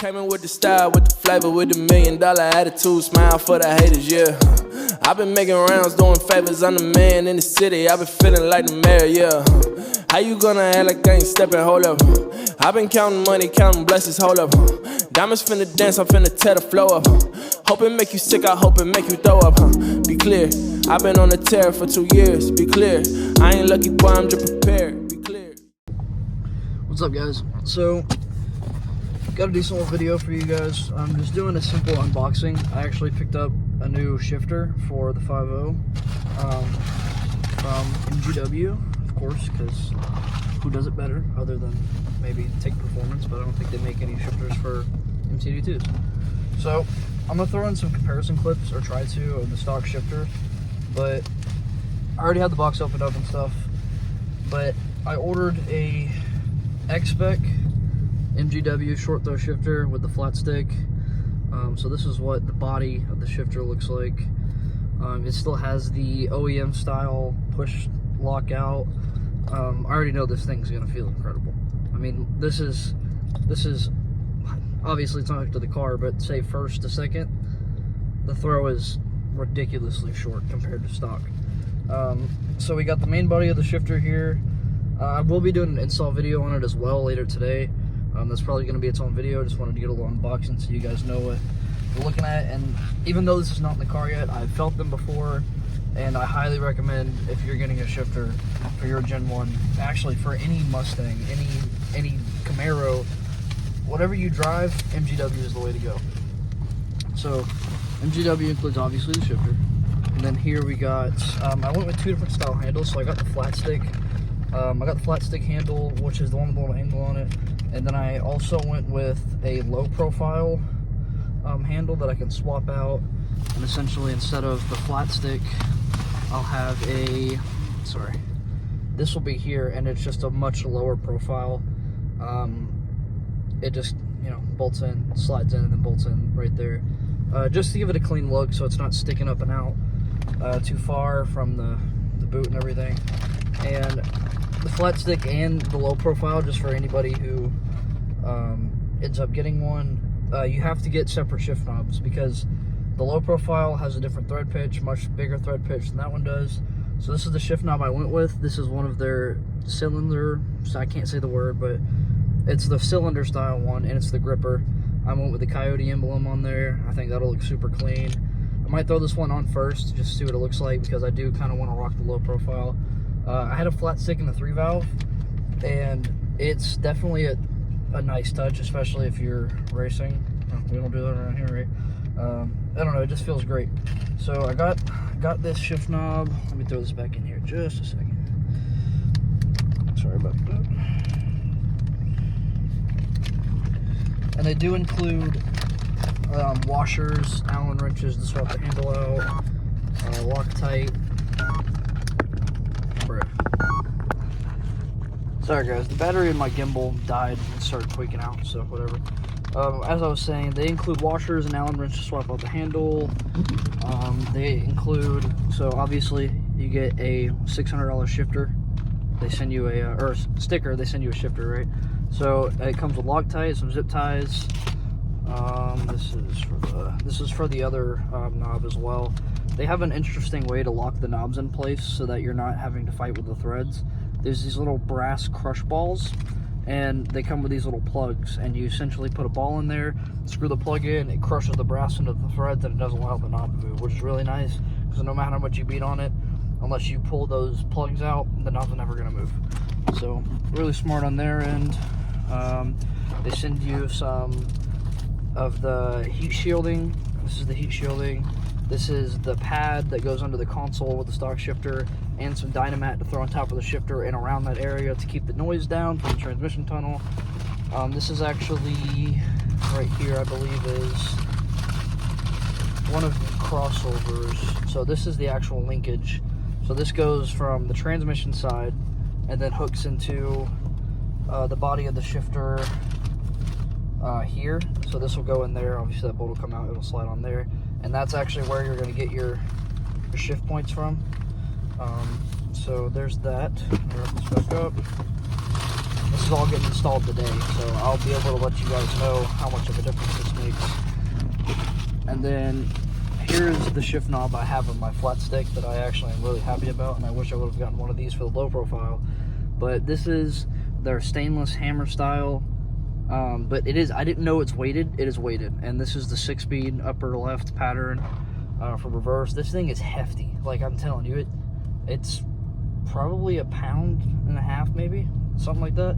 Came in with the style, with the flavor, with the $1 million attitude, smile for the haters, yeah. I've been making rounds, doing favors, I'm the man in the city, I've been feeling like the mayor, yeah. How you gonna act like I ain't stepping, hold up? I've been counting money, counting blessings, hold up. Diamonds finna dance, I'm finna tear the flow up. Hope it make you sick, I hope it make you throw up. Be clear, I've been on the tear for 2 years, be clear. I ain't lucky, boy, I'm just prepared, be clear. What's up, guys? So, got a decent little video for you guys. I'm just doing a simple unboxing. I actually picked up a new shifter for the 5.0 from MGW, of course, because who does it better other than maybe Take Performance, but I don't think they make any shifters for MTD2s. So, I'm going to throw in some comparison clips, or try to, of the stock shifter, but I already had the box opened up and stuff, but I ordered a X-Spec MGW short throw shifter with the flat stick. So this is what the body of the shifter looks like. It still has the OEM style push lockout. I already know this thing's gonna feel incredible. I mean, this is obviously it's not hooked to the car, but say first to second, the throw is ridiculously short compared to stock. So we got the main body of the shifter here. I will be doing an install video on it as well later today. That's probably going to be its own video. Just wanted to get a little unboxing so you guys know what we're looking at. And even though this is not in the car yet, I've felt them before, and I highly recommend if you're getting a shifter for your Gen 1, actually for any Mustang, any Camaro, whatever you drive, MGW is the way to go. So MGW includes obviously the shifter, and then here we got I went with 2 different style handles. So I got the flat stick. I got the flat stick handle, which is the one with the little angle on it. And then I also went with a low profile handle that I can swap out. And essentially, instead of the flat stick, I'll have this will be here, and it's just a much lower profile. It just, bolts in, slides in, and then bolts in right there. Just to give it a clean look so it's not sticking up and out too far from the boot and everything. And the flat stick and the low profile, just for anybody who ends up getting one, you have to get separate shift knobs because the low profile has a different thread pitch, much bigger thread pitch than that one does. So this is the shift knob I went with. This is one of their cylinder, so I can't say the word, but it's the cylinder style one, and it's the gripper. I went with the Coyote emblem on there. I think that'll look super clean. I might throw this one on first just to see what it looks like because I do kind of want to rock the low profile. I had a flat stick in the 3-valve, and it's definitely a nice touch, especially if you're racing. We don't do that around here, right? I don't know, it just feels great. So I got this shift knob. Let me throw this back in here just a second. Sorry about that. And they do include washers, Allen wrenches to swap the handle out, Loctite. Sorry guys, the battery in my gimbal died and started tweaking out, so whatever. As I was saying, they include washers and Allen wrench to swap out the handle. They include, so obviously you get a $600 shifter. They send you or sticker, they send you a shifter, right? So it comes with Loctite, some zip ties. This is for the other knob as well. They have an interesting way to lock the knobs in place so that you're not having to fight with the threads. There's these little brass crush balls, and they come with these little plugs, and you essentially put a ball in there, screw the plug in, it crushes the brass into the threads, and it doesn't allow the knob to move, which is really nice, because no matter how much you beat on it, unless you pull those plugs out, the knob's never going to move. So, really smart on their end. They send you some of the heat shielding. This is the heat shielding. This is the pad that goes under the console with the stock shifter, and some Dynamat to throw on top of the shifter and around that area to keep the noise down from the transmission tunnel. This is actually, right here I believe is one of the crossovers. So this is the actual linkage. So this goes from the transmission side and then hooks into the body of the shifter here. So this will go in there. Obviously that bolt will come out, it'll slide on there. And that's actually where you're going to get your shift points from. So there's that. Wrap this back up. this is all getting installed today, so I'll be able to let you guys know how much of a difference this makes. And then here's the shift knob I have on my flat stick that I actually am really happy about, and I wish I would have gotten one of these for the low profile. But this is their stainless hammer style, but it is, I didn't know it's weighted. It is weighted, and this is the 6-speed upper left pattern for reverse. This thing is hefty. Like, I'm telling you, it's probably 1.5 pounds, maybe, something like that.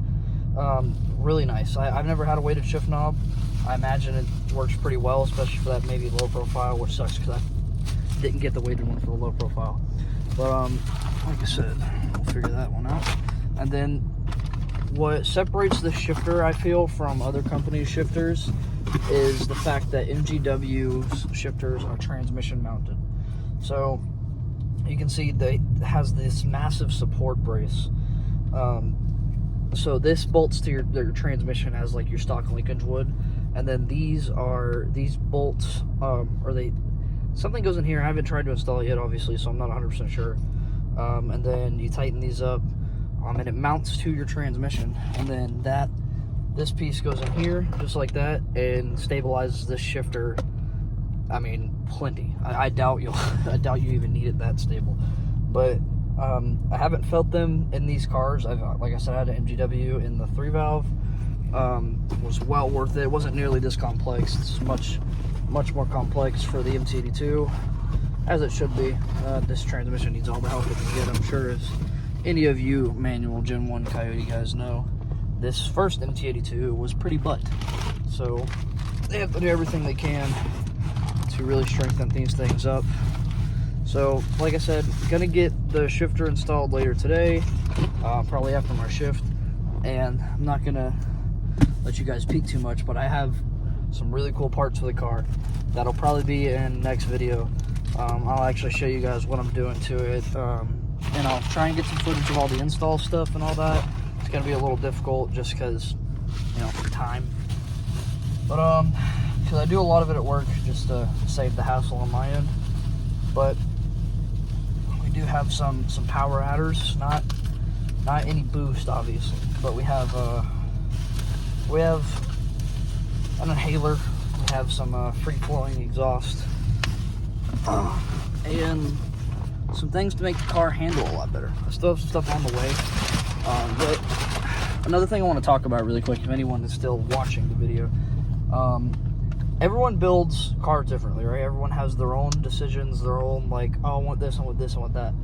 Really nice. I've never had a weighted shift knob. I imagine it works pretty well, especially for that maybe low profile, which sucks because I didn't get the weighted one for the low profile. But like I said, we'll figure that one out. And then what separates the shifter, I feel, from other companies' shifters is the fact that MGW's shifters are transmission mounted. So you can see that it has this massive support brace. So this bolts to your transmission as like your stock Lincolns would, and then these bolts, something goes in here. I haven't tried to install it yet, obviously, so I'm not 100% sure. And then you tighten these up, and it mounts to your transmission, and then this piece goes in here just like that and stabilizes this shifter. I mean, plenty. I doubt you even need it that stable, but I haven't felt them in these cars. Like I said, I had an MGW in the 3-valve. Was well worth it. It wasn't nearly this complex. It's much more complex for the MT82, as it should be. This transmission needs all the help it can get, I'm sure, as any of you manual Gen 1 Coyote guys know. This first MT82 was pretty butt, so they have to do everything they can to really strengthen these things up. So, like I said, gonna get the shifter installed later today, probably after my shift, and I'm not gonna let you guys peek too much, but I have some really cool parts for the car that'll probably be in the next video. I'll actually show you guys what I'm doing to it, and I'll try and get some footage of all the install stuff and all that. It's gonna be a little difficult just because, you know, for time, but because I do a lot of it at work just to save the hassle on my end. But we do have some power adders, not any boost obviously, but we have an inhaler, we have some free flowing exhaust, and some things to make the car handle a lot better. I still have some stuff on the way, but another thing I want to talk about really quick, if anyone is still watching the video, everyone builds cars differently, right? Everyone has their own decisions, their own, like, oh, I want this, I want this, I want that.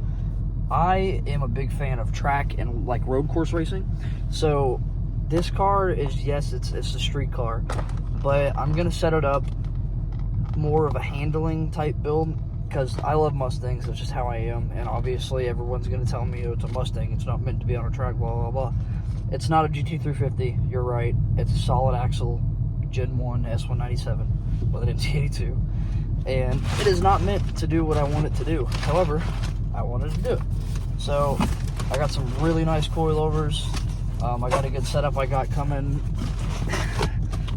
I am a big fan of track and like road course racing. So this car is, yes, it's a street car, but I'm gonna set it up more of a handling type build because I love Mustangs. That's just how I am, and obviously everyone's gonna tell me, oh, it's a Mustang, it's not meant to be on a track, blah blah blah. It's not a GT350. You're right. It's a solid axle Gen 1 S197 with an MT82, and it is not meant to do what I want it to do. However, I wanted to do it, so I got some really nice coilovers. I got a good setup I got coming.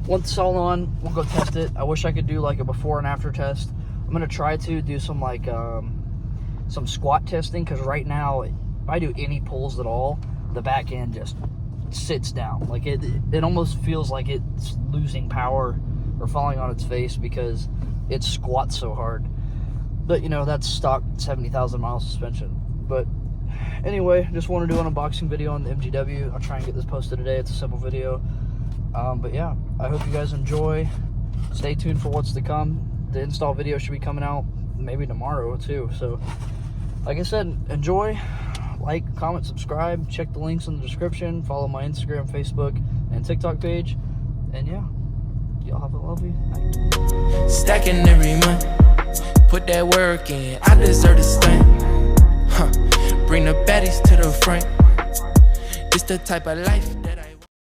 Once it's all on, we'll go test it. I wish I could do like a before and after test. I'm gonna try to do some like some squat testing, because right now if I do any pulls at all, the back end just sits down. Like it almost feels like it's losing power or falling on its face because it squats so hard. But you know, that's stock 70,000 mile suspension. But anyway, just want to do an unboxing video on the MGW. I'll try and get this posted today. It's a simple video, but yeah, I hope you guys enjoy. Stay tuned for what's to come. The install video should be coming out maybe tomorrow too. So like I said, enjoy. Like, comment, subscribe, check the links in the description, follow my Instagram, Facebook, and TikTok page, and yeah, y'all have a lovely night. Stacking every month, put that work in, I deserve to stand. Bring the baddies to the front, it's the type of life